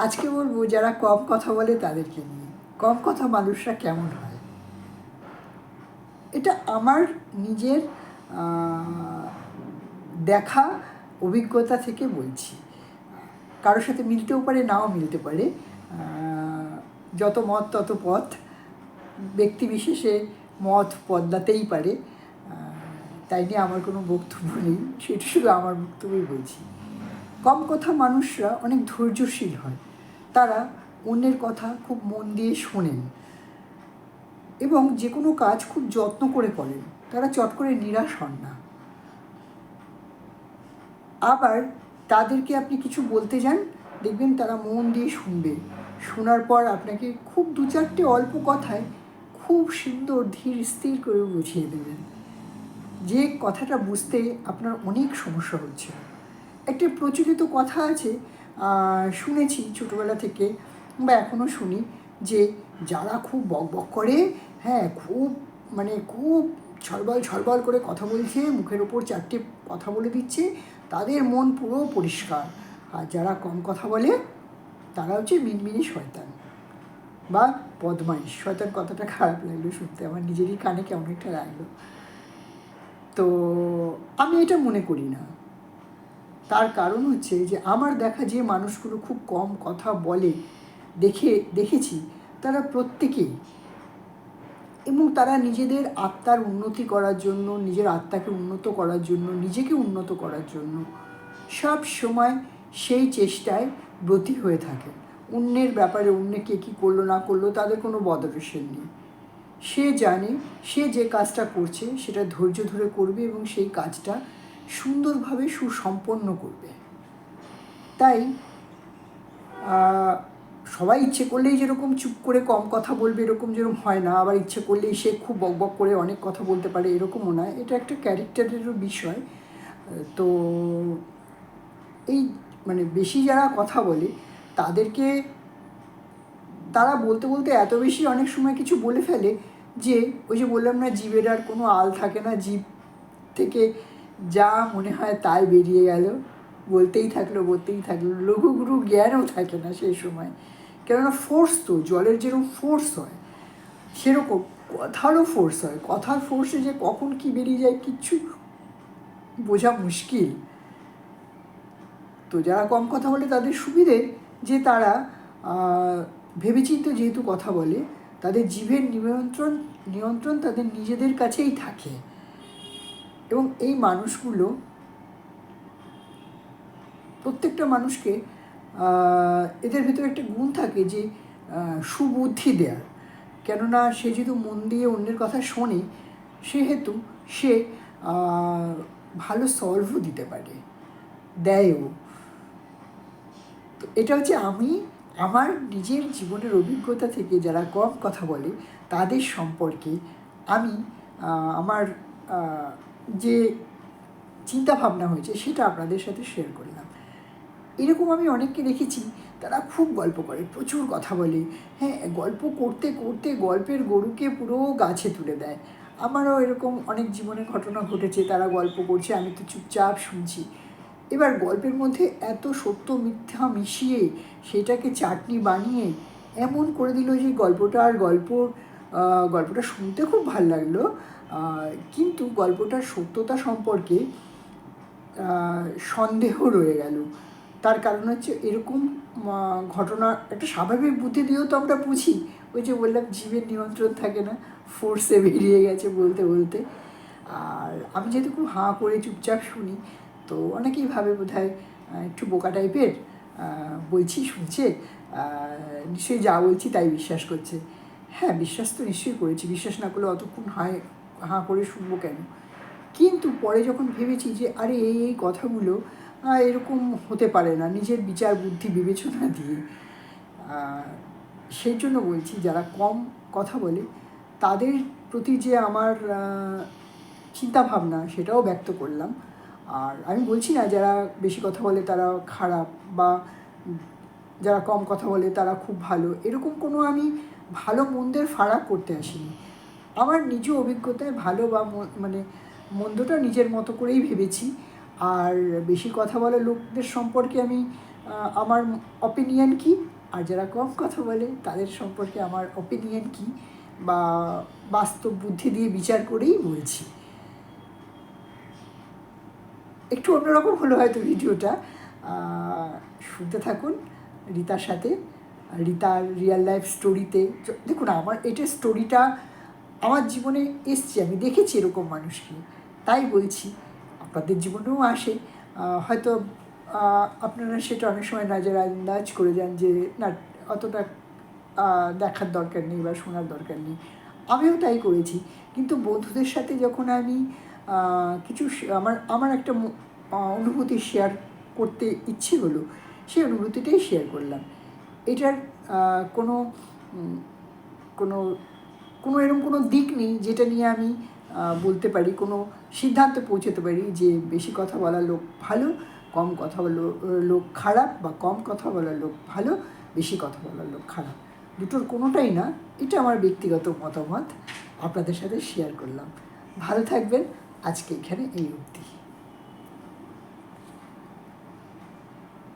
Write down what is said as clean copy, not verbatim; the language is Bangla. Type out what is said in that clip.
আজকে বলবো যারা কম কথা বলে তাদেরকে নিয়ে। কম কথা মানুষরা কেমন হয়, এটা আমার নিজের দেখা অভিজ্ঞতা থেকে বলছি। কারোর সাথে মিলতেও পারে, নাও মিলতে পারে। যত মত তত পথ, ব্যক্তি বিশেষে মত বদলাতেই পারে। তাই নিয়ে আমার কোনো বক্তব্য নেই, সেটা শুধু আমার বক্তব্যই বলছি। কম কথা মানুষরা অনেক ধৈর্যশীল হয়, তারা অন্যের কথা খুব মন দিয়ে শোনেন এবং যে কোনো কাজ খুব যত্ন করে করেন। তারা চট করে নিরাশ হন না। আবার তাদেরকে আপনি কিছু বলতে যান, দেখবেন তারা মন দিয়ে শুনবে। শোনার পর আপনাকে খুব দু চারটে অল্প কথায় খুব সুন্দর ধীর স্থির করে বুঝিয়ে দেবেন যে কথাটা বুঝতে আপনার অনেক সমস্যা হচ্ছে। একটা প্রচলিত কথা আছে, শুনেছি ছোটোবেলা থেকে বা এখনও শুনি, যে যারা খুব বক বক করে, হ্যাঁ খুব খুব ছলবল ছলবল করে কথা বলছে, মুখের ওপর চারটে কথা বলে দিচ্ছে, তাদের মন পুরো পরিষ্কার। আর যারা কম কথা বলে তারা হচ্ছে মিনমিনি শয়তান বা বদমাইশ। শয়তান কথাটা খারাপ লাগলো শুনতে, আমার নিজেরই কানে কেমন একটা লাগলো। তো আমি এটা মনে করি না। তার কারণ হচ্ছে যে আমার দেখা যে মানুষগুলো খুব কম কথা বলে দেখেছি, তারা প্রত্যেকেই, এবং তারা নিজেদের আত্মার উন্নতি করার জন্য, নিজের আত্মাকে উন্নত করার জন্য, নিজেকে উন্নত করার জন্য সব সময় সেই চেষ্টায় ব্রতী হয়ে থাকে। অন্যের ব্যাপারে অন্য কে কী করলো না করলো তাদের কোনো বদরেশন নেই। সে জানে সে যে কাজটা করছে সেটা ধৈর্য ধরে করবে এবং সেই কাজটা সুন্দরভাবে সুসম্পন্ন করবে। তাই সবাই ইচ্ছে করলেই যেরকম চুপ করে কম কথা বলবে এরকম যেরকম হয় না, আবার ইচ্ছে করলেই সে খুব বকবক করে অনেক কথা বলতে পারে এরকমও নয়। এটা একটা ক্যারেক্টারেরও বিষয়। তো এই বেশি যারা কথা বলে তাদেরকে, তারা বলতে বলতে এত বেশি অনেক সময় কিছু বলে ফেলে যে ওই যে বললাম না, জীবের আর কোনো আল থাকে না, জীব থেকে যা মনে হয় তাই বেরিয়ে গেল, বলতেই থাকলো লঘু গুরু জ্ঞানও থাকে না সেই সময়। কেননা ফোর্স তো, জলের যেরকম ফোর্স হয় সেরকম কথারও ফোর্স হয়। কথার ফোর্সে যে কখন কি বেরিয়ে যায় কিচ্ছু বোঝা মুশকিল। তো যারা কম কথা বলে তাদের সুবিধে যে তারা ভেবেচিন্তে যেহেতু কথা বলে, তাদের জিভের নিয়ন্ত্রণ তাদের নিজেদের কাছেই থাকে। এবং এই মানুষগুলো প্রত্যেকটা মানুষকে, এদের ভেতরে একটা গুণ থাকে যে সুবুদ্ধি দেওয়ার। কেননা সে যেহেতু মন দিয়ে অন্যের কথা শোনে, সেহেতু সে ভালো সলভও দিতে পারে, দেয়ও। তো এটা হচ্ছে আমি আমার নিজের জীবনের অভিজ্ঞতা থেকে যারা কম কথা বলে তাদের সম্পর্কে আমি আমার যে চিন্তাভাবনা হয়েছে সেটা আপনাদের সাথে শেয়ার করলাম। এরকম আমি অনেককে দেখেছি, তারা খুব গল্প করে, প্রচুর কথা বলে, হ্যাঁ গল্প করতে করতে গল্পের গরুকে পুরো গাছে তুলে দেয়। আমারও এরকম অনেক জীবনে ঘটনা ঘটেছে, তারা গল্প করছে, আমি তো চুপচাপ শুনছি। এবার গল্পের মধ্যে এত সত্য মিথ্যা মিশিয়ে সেটাকে চাটনি বানিয়ে এমন করে দিল যে গল্পটা শুনতে খুব ভালো লাগলো, কিন্তু গল্পটার সত্যতা সম্পর্কে সন্দেহ রয়ে গেল। তার কারণ হচ্ছে এরকম ঘটনা একটা স্বাভাবিক বুদ্ধি দিয়েও তো আমরা বুঝি, ওই যে বললাম জীবের নিয়ন্ত্রণ থাকে না, ফোর্সে বেরিয়ে গেছে বলতে বলতে। আর আমি যেহেতু খুব হাঁ করে চুপচাপ শুনি, তো অনেকেই ভাবে বোধহয় একটু বোকা টাইপের, বলছি শুনছে, নিশ্চয়ই যা বলছি তাই বিশ্বাস করছে। হ্যাঁ, বিশ্বাস তো নিশ্চয়ই করেছি, বিশ্বাস না করলে অতক্ষণ হাঁ করে শুনবো কেন। কিন্তু পরে যখন ভেবেছি যে আরে এই কথাগুলো এরকম হতে পারে না, নিজের বিচার বুদ্ধি বিবেচনা দিয়ে, সেই জন্য বলছি যারা কম কথা বলে তাদের প্রতি যে আমার চিন্তাভাবনা সেটাও ব্যক্ত করলাম। আর আমি বলছি না যারা বেশি কথা বলে তারা খারাপ, বা যারা কম কথা বলে তারা খুব ভালো, এরকম কোনো আমি ভালো মন্দের ফারাক করতে আসিনি। আমার নিজ অভিজ্ঞতায় ভালো বা মন্দটা নিজের মতো করেই ভেবেছি। আর বেশি কথা বলা লোকদের সম্পর্কে আমি আমার অপিনিয়ন কী, আর যারা কম কথা বলে তাদের সম্পর্কে আমার অপিনিয়ন কী বা বাস্তব বুদ্ধি দিয়ে বিচার করেই বলছি। একটু অন্যরকম হলো হয়তো ভিডিওটা, শুনতে থাকুন রিতার সাথে। রিতার রিয়েল লাইফ স্টোরিতে দেখুন, আমার এটা স্টোরিটা আমার জীবনে এসছে, আমি দেখেছি এরকম মানুষকে, তাই বলছি। আপনাদের জীবনেও আসে, হয়তো আপনারা সেটা অনেক সময় নজরআন্দাজ করে যান যে না, অতটা দেখার দরকার নেই বা শোনার দরকার নেই। আমিও তাই করেছি, কিন্তু বন্ধুদের সাথে যখন আমি কিছু আমার একটা অনুভূতি শেয়ার করতে ইচ্ছে হলো, সেই অনুভূতিটাই শেয়ার করলাম। এটার কোনো কোনো কোনো এরকম কোনো দিক নেই যেটা নিয়ে আমি বলতে পারি, কোনো সিদ্ধান্তে পৌঁছতে পারি যে বেশি কথা বলা লোক ভালো, কম কথা লোক খারাপ, বা কম কথা বলা লোক ভালো, বেশি কথা বলার লোক খারাপ। দুটোর কোনোটাই না, এটা আমার ব্যক্তিগত মতামত আপনাদের সাথে শেয়ার করলাম। ভালো থাকবেন, আজকে এখানে এই অবধি।